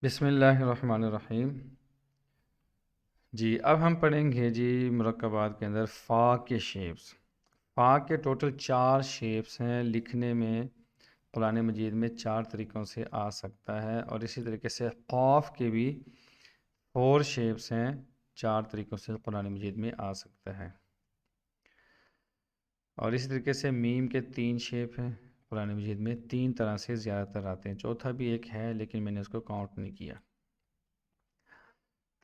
بسم اللہ الرحمن الرحیم۔ جی اب ہم پڑھیں گے جی مرکبات کے اندر فا کے شیپس۔ فا کے ٹوٹل 4 شیپس ہیں، لکھنے میں قرآن مجید میں 4 طریقوں سے آ سکتا ہے، اور اسی طریقے سے قاف کے بھی 4 شیپس ہیں، 4 طریقوں سے قرآن مجید میں آ سکتا ہے، اور اسی طریقے سے میم کے 3 شیپ ہیں قرآن مجید میں، 3 طرح سے زیادہ تر آتے ہیں، چوتھا بھی ایک ہے لیکن میں نے اس کو کاؤنٹ نہیں کیا۔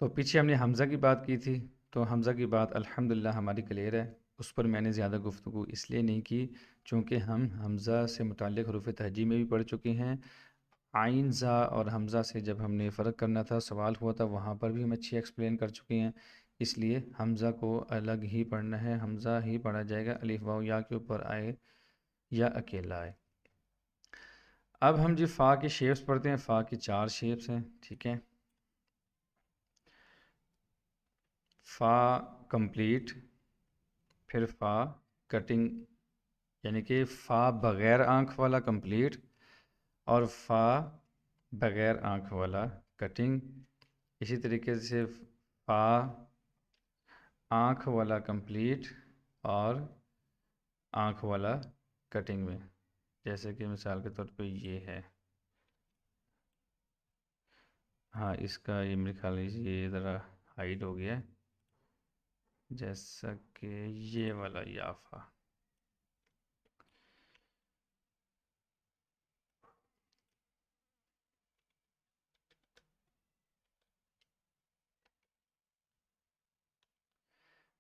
تو پیچھے ہم نے حمزہ کی بات کی تھی، تو حمزہ کی بات الحمدللہ ہماری کلیئر ہے، اس پر میں نے زیادہ گفتگو اس لیے نہیں کی چونکہ ہم حمزہ سے متعلق حروف تہجی میں بھی پڑھ چکے ہیں۔ عین زا اور حمزہ سے جب ہم نے فرق کرنا تھا، سوال ہوا تھا، وہاں پر بھی ہم اچھی ایکسپلین کر چکے ہیں، اس لیے حمزہ کو الگ ہی پڑھنا ہے، حمزہ ہی پڑھا جائے گا، الف واو یا کے اوپر آئے یا اکیلا آئے۔ اب ہم جی فا کی شیپس پڑھتے ہیں، فا کی 4 شیپس ہیں، ٹھیک ہے۔ فا کمپلیٹ، پھر فا کٹنگ یعنی کہ فا بغیر آنکھ والا کمپلیٹ، اور فا بغیر آنکھ والا کٹنگ، اسی طریقے سے فا آنکھ والا کمپلیٹ اور آنکھ والا کٹنگ میں، جیسے کہ مثال کے طور پہ یہ ہے، ہاں اس کا یہ میرے خیال یہ ذرا ہائڈ ہو گیا ہے، جیسا کہ یہ والا یافا،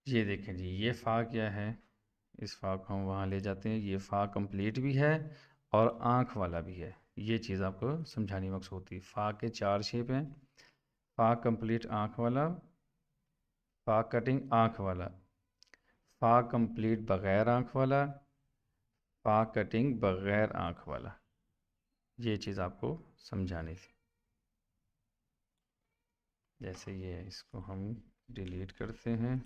یہ دیکھیں جی، یہ فا کیا ہے، اس فا کو ہم وہاں لے جاتے ہیں، یہ فا کمپلیٹ بھی ہے اور آنکھ والا بھی ہے، یہ چیز آپ کو سمجھانی مقصود تھی۔ فا کے 4 شیپ ہیں، فا کمپلیٹ آنکھ والا، فا کٹنگ آنکھ والا، فا کمپلیٹ بغیر آنکھ والا، فا کٹنگ بغیر آنکھ والا، یہ چیز آپ کو سمجھانی تھی۔ جیسے یہ اس کو ہم ڈیلیٹ کرتے ہیں،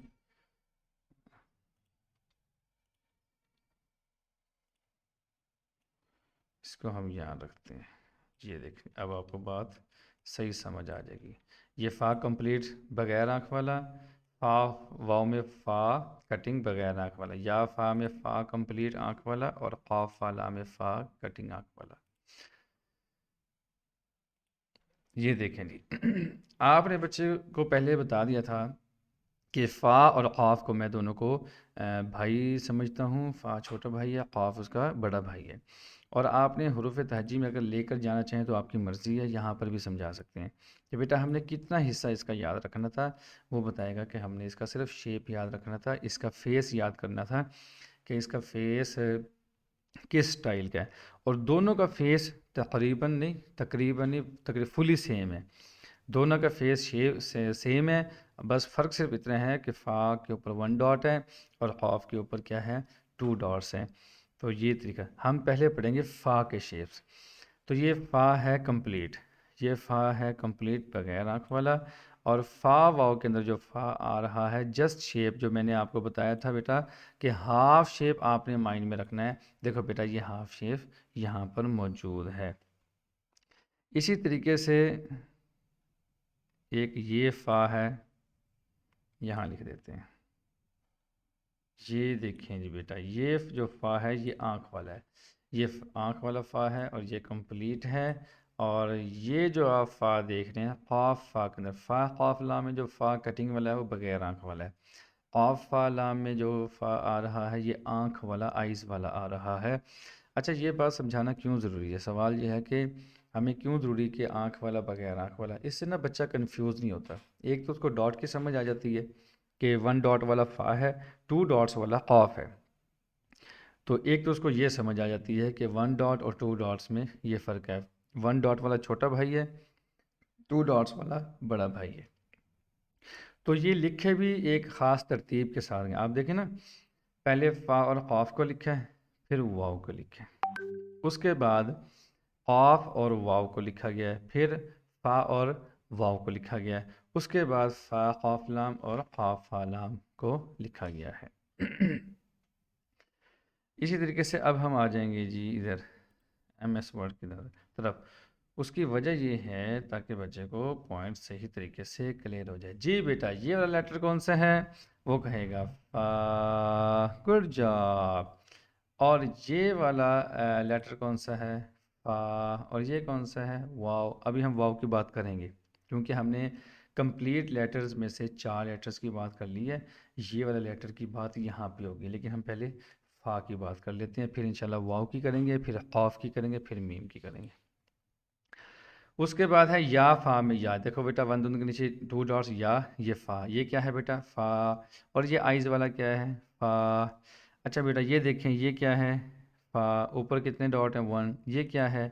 اس کو ہم یہاں رکھتے ہیں، یہ دیکھیں اب آپ کو بات صحیح سمجھ آ جائے گی۔ یہ فا کمپلیٹ بغیر آنکھ والا، فا واو میں فا کٹنگ بغیر آنکھ والا، یا فا میں فا کمپلیٹ آنکھ والا، اور قاف والا میں فا کٹنگ آنکھ والا۔ یہ دیکھیں جی آپ نے بچے کو پہلے بتا دیا تھا کہ فا اور قاف کو میں دونوں کو بھائی سمجھتا ہوں، فا چھوٹا بھائی ہے، قاف اس کا بڑا بھائی ہے، اور آپ نے حروف تہجی میں اگر لے کر جانا چاہیں تو آپ کی مرضی ہے، یہاں پر بھی سمجھا سکتے ہیں کہ بیٹا ہم نے کتنا حصہ اس کا یاد رکھنا تھا، وہ بتائے گا کہ ہم نے اس کا صرف شیپ یاد رکھنا تھا، اس کا فیس یاد کرنا تھا کہ اس کا فیس کس سٹائل کا ہے، اور دونوں کا فیس تقریباً فلی سیم ہے، دونوں کا فیس شیپ سیم ہے، بس فرق صرف اتنا ہے کہ فا کے اوپر 1 ڈاٹ ہے اور قاف کے اوپر کیا ہے 2 ڈاٹس ہیں۔ تو یہ طریقہ ہم پہلے پڑھیں گے فا کے شیپس۔ تو یہ فا ہے کمپلیٹ، یہ فا ہے کمپلیٹ بغیر آنکھ والا، اور فا واو کے اندر جو فا آ رہا ہے جسٹ شیپ، جو میں نے آپ کو بتایا تھا بیٹا کہ ہاف شیپ آپ نے مائنڈ میں رکھنا ہے، دیکھو بیٹا یہ ہاف شیپ یہاں پر موجود ہے۔ اسی طریقے سے ایک یہ فا ہے، یہاں لکھ دیتے ہیں، یہ دیکھیں جی بیٹا یہ جو فا ہے یہ آنکھ والا ہے، یہ آنکھ والا فا ہے اور یہ کمپلیٹ ہے، اور یہ جو آپ فا دیکھ رہے ہیں قاف فا کے اندر، فا قاف لام میں جو فا کٹنگ والا ہے وہ بغیر آنکھ والا ہے، قاف فا لام میں جو فا آ رہا ہے یہ آنکھ والا آئیز والا آ رہا ہے۔ اچھا یہ بات سمجھانا کیوں ضروری ہے، سوال یہ ہے کہ ہمیں کیوں ضروری کہ آنکھ والا بغیر آنکھ والا، اس سے نا بچہ کنفیوز نہیں ہوتا، ایک تو اس کو ڈاٹ کی سمجھ آ جاتی ہے کہ 1 ڈاٹ والا فا ہے، 2 ڈاٹس والا قاف ہے، تو ایک تو اس کو یہ سمجھ آ جاتی ہے کہ 1 ڈاٹ اور 2 ڈاٹس میں یہ فرق ہے، 1 ڈاٹ والا چھوٹا بھائی ہے، 2 ڈاٹس والا بڑا بھائی ہے۔ تو یہ لکھے بھی ایک خاص ترتیب کے ساتھ ہیں، آپ دیکھیں نا پہلے فا اور قاف کو لکھا ہے، پھر واو کو لکھا ہے، اس کے بعد قاف اور واو کو لکھا گیا ہے، پھر فا اور واو کو لکھا گیا ہے، اس کے بعد فا قاف لام اور قاف فا لام کو لکھا گیا ہے۔ اسی طریقے سے اب ہم آ جائیں گے جی ادھر ایم ایس ورڈ کی طرف، اس کی وجہ یہ ہے تاکہ بچے کو پوائنٹ صحیح طریقے سے کلیئر ہو جائے. جی بیٹا یہ والا لیٹر کون سا ہے؟ وہ کہے گا فا. Good job. اور یہ والا لیٹر کون سا ہے؟ فا. اور یہ کون سا ہے؟ واو. ابھی ہم واو کی بات کریں گے کیونکہ ہم نے کمپلیٹ لیٹرز میں سے 4 لیٹرز کی بات کر لی ہے. یہ والا لیٹر کی بات یہاں پہ ہوگی، لیکن ہم پہلے فا کی بات کر لیتے ہیں، پھر انشاءاللہ واو کی کریں گے، پھر قاف کی کریں گے، پھر میم کی کریں گے. اس کے بعد ہے یا فا میں یا. دیکھو بیٹا 1 2 کے نیچے 2 ڈاٹس یا، یہ فا. یہ کیا ہے بیٹا؟ فا. اور یہ آئیز والا کیا ہے؟ فا. اچھا بیٹا یہ دیکھیں یہ کیا ہے؟ فا. اوپر کتنے ڈاٹ ہیں؟ 1. یہ کیا ہے؟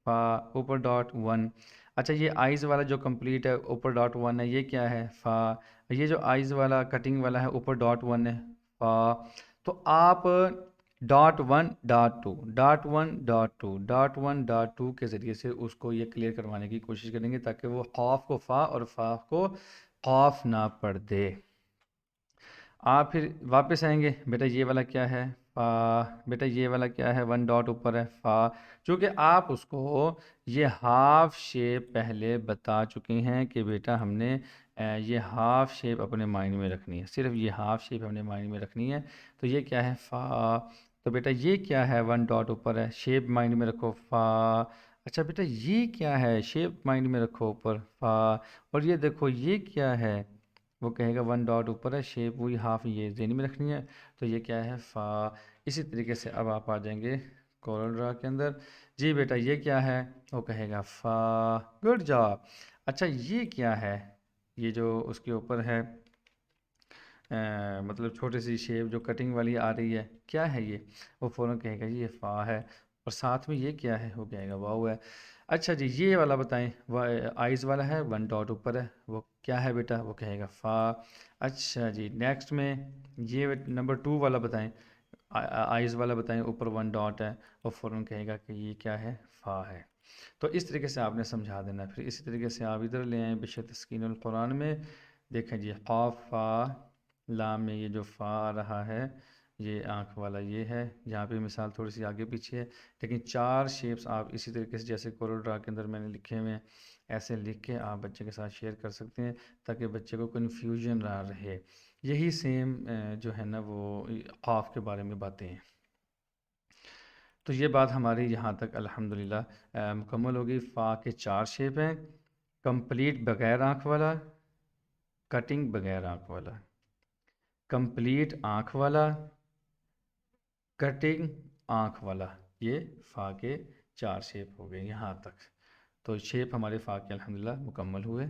فا. اوپر ڈاٹ 1. اچھا یہ آئیز والا جو کمپلیٹ ہے اوپر ڈاٹ 1 ہے، یہ کیا ہے؟ فا. یہ جو آئیز والا کٹنگ والا ہے اوپر ڈاٹ 1 ہے، فا. تو آپ dot 1 dot 2 dot 1 dot 2 dot 1 dot 2 کے ذریعے سے اس کو یہ کلیئر کروانے کی کوشش کریں گے تاکہ وہ قاف کو فا اور فا کو قاف نہ پڑھ دے. آپ پھر واپس آئیں گے. بیٹا یہ والا کیا ہے؟ فا. بیٹا یہ والا کیا ہے؟ 1 ڈاٹ اوپر ہے، فا. چونکہ آپ اس کو یہ ہاف شیپ پہلے بتا چکے ہیں کہ بیٹا ہم نے یہ ہاف شیپ اپنے مائنڈ میں رکھنی ہے، صرف یہ ہاف شیپ اپنے مائنڈ میں رکھنی ہے. تو یہ کیا ہے؟ فا. تو بیٹا یہ کیا ہے؟ 1 ڈاٹ اوپر ہے، شیپ مائنڈ میں رکھو، فا. اچھا بیٹا یہ کیا ہے؟ شیپ مائنڈ میں رکھو اوپر، فا. اور یہ دیکھو یہ کیا ہے؟ وہ کہے گا 1 ڈاٹ اوپر ہے، شیپ وہی ہاف یہ ذہن میں رکھنی ہے. تو یہ کیا ہے؟ فا. اسی طریقے سے اب آپ آ جائیں گے کورل ڈرا کے اندر. جی بیٹا یہ کیا ہے؟ وہ کہے گا فا. Good job. اچھا یہ کیا ہے؟ یہ جو اس کے اوپر ہے مطلب چھوٹی سی شیپ جو کٹنگ والی آ رہی ہے، کیا ہے یہ؟ وہ فوراً کہے گا جی یہ فا ہے. اور ساتھ میں یہ کیا ہے؟ وہ کہے گا واو ہے. اچھا جی یہ والا بتائیں، وہ آئیز والا ہے، 1 ڈاٹ اوپر ہے، وہ کیا ہے بیٹا؟ وہ کہے گا فا. اچھا جی نیکسٹ میں یہ نمبر 2 والا بتائیں، آئیز والا بتائیں، اوپر 1 ڈاٹ ہے، اور فوراً کہے گا کہ یہ کیا ہے؟ فا ہے. تو اس طریقے سے آپ نے سمجھا دینا ہے. پھر اسی طریقے سے آپ ادھر لے آئیں بشر تسکین القرآن میں. دیکھیں جی قاف فا لام میں یہ جو فا آ رہا ہے، یہ آنکھ والا یہ ہے. یہاں پہ مثال تھوڑی سی آگے پیچھے ہے، لیکن 4 شیپس آپ اسی طریقے سے جیسے کورل ڈرا کے اندر میں نے لکھے ہوئے ہیں ایسے لکھ کے آپ بچے کے ساتھ شیئر کر سکتے ہیں تاکہ بچے کو کنفیوژن نہ رہے. یہی سیم جو ہے نا وہ قاف کے بارے میں باتیں ہیں. تو یہ بات ہماری یہاں تک الحمدللہ مکمل ہوگی. فا کے 4 شیپ ہیں: کمپلیٹ بغیر آنکھ والا، کٹنگ بغیر آنکھ والا، کمپلیٹ آنکھ والا، کٹنگ آنکھ والا. یہ فا کے 4 شیپ ہو گئے یہاں تک. تو شیپ ہمارے فا کے الحمدللہ مکمل ہوئے.